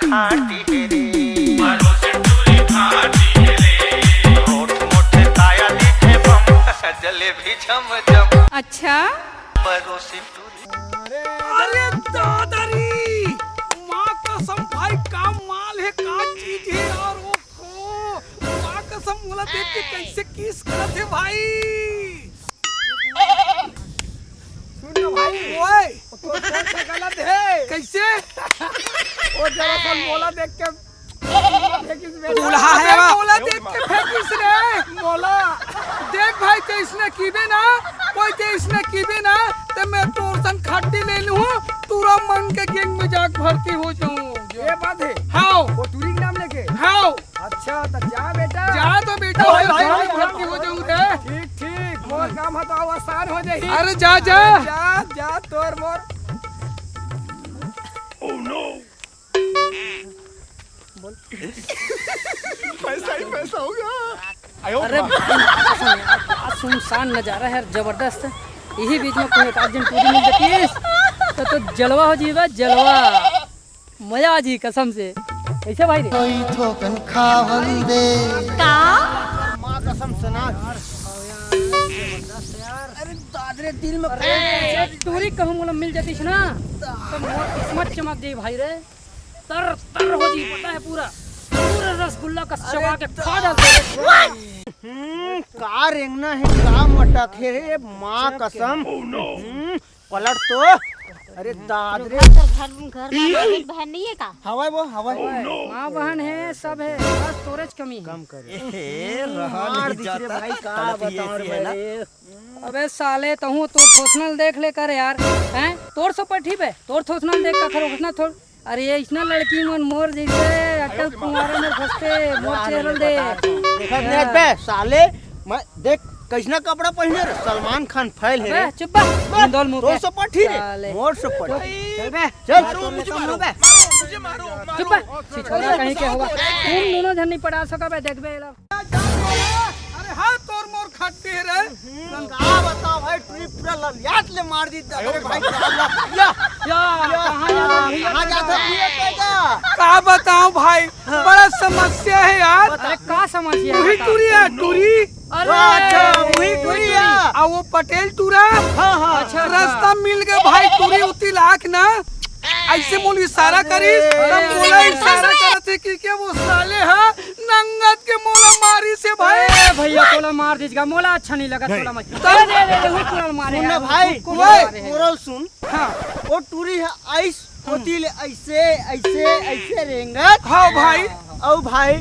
खाटी रे परोसे टूरी खाटी रे होठ मोठे काया दिखे बम जलेबी झम झम। अच्छा परोसे टूरी अरे दादारी माँ कसम भाई का माल है का चीज है यार। ओहो माँ कसम बोला देख के कैसे किस करत है भाई। सुन ना भाई ओए तो सोच गलत है कैसे वो जरा सा मोला देख के दूल्हा है मोला देख के फेंकिस रे मोला देख भाई तो इसने कीबे ना कोई तो इसने कीबे ना तो मैं टोरसन खड्डी ले लूं पूरा मन के गैंग में जाके भर्ती हो जाऊं। ये बात है हाँ वो टूरी के नाम लेके हाँ। अच्छा तो जा बेटा जा तो बेटा भाई भर्ती हो जाऊं रे। ठीक ठीक मोर काम है तो आसान हो जाही। अरे जा जा जा जा तोर मोर। ओह नो बोल पैसा ही पैसा होगा। अरे सुनसान नजारा है जबरदस्त। यही बीच में कोई अर्जेंट पूरी मिल जाती है तो जलवा हो जीवा जलवा मजा आ जी कसम से ऐसे भाई रे कोई थोकन खावल दे का माँ कसम सुना। अरे दादरे दिल में टूरी कहूँ बोला मिल जाती है ना तो मोर किस्मत चमक जाई भाई रे। तर तर हो जी पता है पूरा पूरा रसगुल्ला का चबा के खा डालते। का रेंगना है का मटक है रे माँ कसम। पलट तो अरे दादरे घर में बहन नहीं है का हवाई वो हवाई माँ बहन है सब है बस स्टोरेज कमी है। कम कर मार दीजिए भाई का बताओ रे। अबे साले तहू तो थोसनल देख लेकर यार हैं तोर सो पठी पे तोर थोसनल देख का खरोखना थोड़। अरे ये इतना लड़की मन मोर जैसे अटल कुमार में फंसते मोर चेहरा दे देखत नहीं बे साले मैं देख कैसना कपड़ा पहने रे सलमान खान फैल है रे। चुप बा इंदौल मुंह तो पे सो पठी रे मोर सो पठी चल बे चल मुझे मारो बे चुप बा छिछोरा कहीं के होगा तुम दोनों जन नहीं पड़ा सका बे देख बे। अरे हाँ तोर मोर खट्टी है रे। का बताओ भाई ट्रिप पूरा ललियात ले मार दी अरे भाई या कहां जाता है का बताऊं भाई बड़ा समस्या है यार। अरे का समस्या है वही टूरी है टूरी। अरे अच्छा वही टूरी है आ वो पटेल टूरा हां हां अच्छा रास्ता मिल गया भाई टूरी उती लाख ना ऐसे मोल इशारा करी तब मोला इशारा करते कि क्या वो साले है नंगत के मोला मारी से भाई। भैया तोला मार दीजिएगा मोला अच्छा नहीं लगा तोला मत दे हुकुम मारे सुन भाई मोरल सुन हाँ वो टूरी है आइस होती ले ऐसे ऐसे ऐसे रेंगत हाँ भाई औ भाई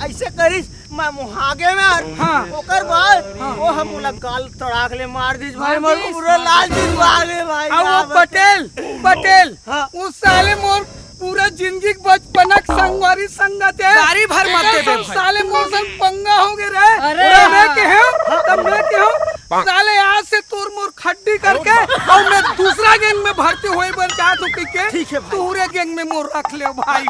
ऐसे करिस मैं मुहागे में हाँ ओकर बाद वो हम मोला गाल तड़ाक ले मार दीज भाई मोर पूरा लाल दिन वाले भाई। अब वो पटेल पटेल हाँ। उस साले मोर पूरा जिंदगी बचपनक संगवारी संगत है गाड़ी भर मत दे भाई साले मोर संग पंगा हो गए रे। अरे मैं के हूं तब मैं के हूं साले आज से तोर मोर खड्डी करके और मैं दूसरा गैंग में भर्ती होए बर चाहत हूं के ठीक है भाई तूरे गैंग में मोर रख ले भाई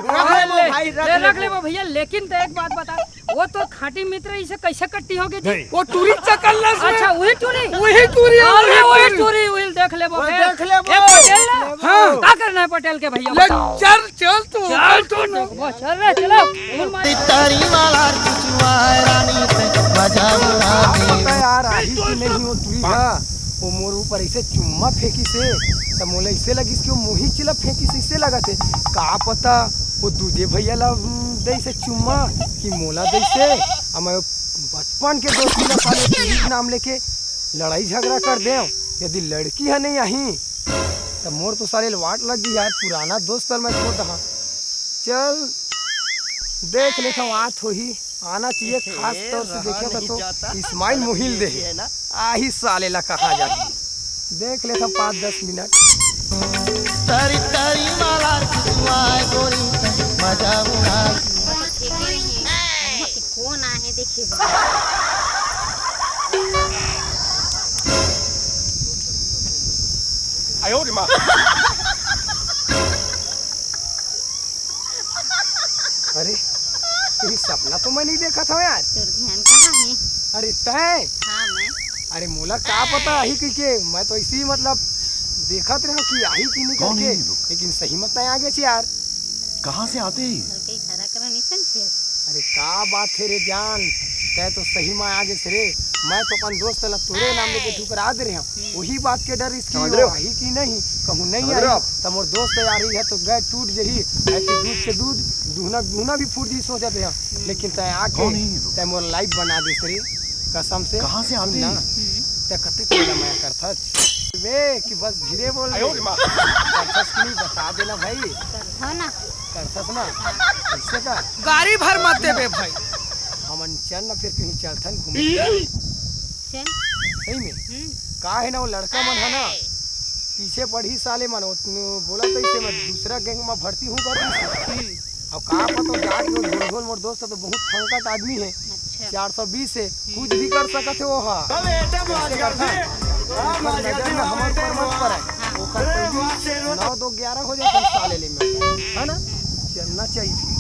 रख ले भैया लेकिन तो एक बात बता वो तो खाटी मित्र इसे कैसे कट्टी होगी जी। वो टूरी चकल्लस में अच्छा वही टूरी वही टूरी अरे वही टूरी वही देख ले देख ले ए पटेल ना हाँ। क्या करना है पटेल के भैया ले बताओ। चल चल तू वो चल रहे चलो फूल मार तारी वाला किचुआ रानी पे मजा उड़ा दे यार आही की नहीं हो टूरी हां वो मोर ऊपर ऐसे चुम्मा फेंकी से तो मोले ऐसे लगी कि वो मुही चिला फेंकी से ऐसे लगा थे का पता वो दूजे भैया ला दे से चुम्मा कि मोला दे से हम बचपन के दोस्त ला साले टूरी के नाम लेके लड़ाई झगड़ा कर दे यदि लड़की है नहीं आही तो मोर तो साले वाट लग गई यार पुराना दोस्त मैं छोड़ दहा चल देख लेता हूँ आठ हो ही आना चाहिए खास तौर से देखे तो इस्माइल मुहिल दे आही साले ला कहा जाती देख लेता 5-10 मिनट तारी तारी वाला किचुआ गोरी पे मजा उड़ा कौन आए देखिए आयो रे माँ अरे तेरी सपना तो मैं नहीं देखा था यार। तोर ध्यान कहाँ है? अरे तय हाँ मैं अरे मोला क्या पता आही के मैं तो इसी मतलब देखत रहा कि आही की नहीं करके लेकिन सही मत नहीं आगे यार कहाँ से आते ही? घर के इशारा करो नहीं समझे। अरे का बात है रे जान, तै तो सही में आगे से रे। मैं तो अपन दोस्त ला तोरे नाम लेके ठुकरा दे रहे हैं, वही बात के डर इसकी आई कि नहीं कहूँ नहीं आई तो मोर दोस्त आ रही है तो गए टूट जही ऐसे दूध के दूध दूना दूना भी फूट जी सोचते हैं, लेकिन तय आके तय मोर लाइफ बना दे रे कसम से। कहाँ से आते ना तय कते कोला मैं करथस वे कि बस धीरे बोल करथस की नहीं बता देना भाई हो ना करथस ना ऐसे का गाड़ी भर मत देबे भाई। हमन चल ना फिर कहीं चलथन घूम चल सही में का है ना वो लड़का मन है ना पीछे पढ़ी साले मन बोला तो इसे मैं दूसरा गैंग में भर्ती हूँ कर अब का पता जाके वो मोर दोस्त तो बहुत फंकट आदमी है। अच्छा 420 से कुछ भी कर सकत है वो हा ऐसे करता नजर में हमारे पर मत पर है वो कर पहली 9 2 11 हो जाए साले ले में है ना चलना चाहिए।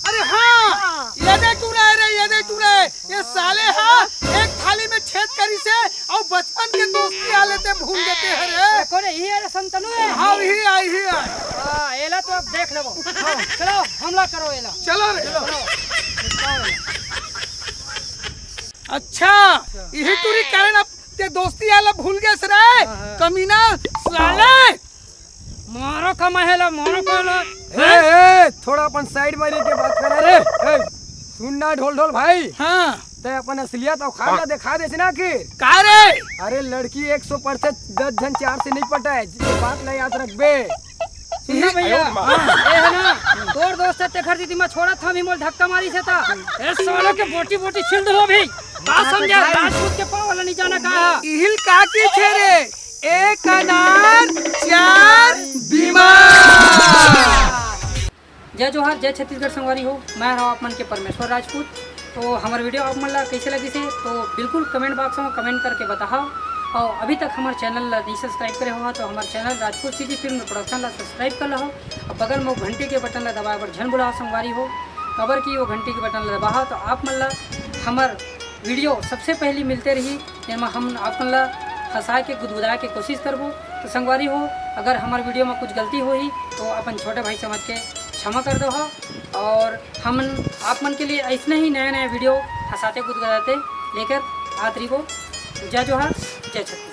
अरे हाँ ये दे तू रे ये साले हाँ एक थाली में छेद करी से और बचपन के दोस्ती आ लेते भूल देते हैं रे। कौन है ये संतनु है? हाँ ही आई हां एला तो अब देख लेबो। चलो हमला करो एला। चलो रे। अच्छा यही तूरी कारण अब ते दोस्ती आला भूल गए रे कमीना साले। मारो का महला मारो का ए थोड़ा अपन साइड मारी के बात कर रे। सुन ना ढोल ढोल भाई हाँ ते अपन असलियत और खाना दिखा दे ना कि का रे। अरे लड़की 100% 10 जन 4 से नहीं पटा है ये बात नहीं याद रख बे। सुनना भैया ए है ना तोर दोस्त ते घर दीदी में छोड़ा था भी मोल धक्का मारी से था ए सालों के बोटी बोटी छिल दो भी बात समझा राजपूत के पाव वाला नहीं जाना कहा इहिल का की छे रे एक अनार 4 बीमार। जय जोहार जय छत्तीसगढ़ संगवारी हो। मैं रहा आप मन के परमेश्वर राजपूत। तो हमारे वीडियो आप मन ला कैसे लगी से तो बिल्कुल कमेंट बॉक्स में कमेंट करके बताओ और अभी तक हमारे चैनल ला नहीं सब्सक्राइब करे हो तो हमारे channel Rajput CG film production ला सब्सक्राइब कर लो और बगल में घंटी के बटन ला दबाए पर झन बुला संगवारी हो खबर की वो घंटी के बटन ला दबाओ तो आप मन ला हमार वीडियो सबसे पहले मिलते रही जिसमें हम आप मन ला हंसा के गुदगुदा के कोशिश करबो। तो संगवारी हो अगर हमारे वीडियो में कुछ गलती हुई तो अपन छोटे भाई समझ के क्षमा कर दो हो और हम आप मन के लिए ऐसे ही नए नए वीडियो हंसाते गुदगुदाते लेकर आते रहो। जय जोहार जय छत्तीसगढ़।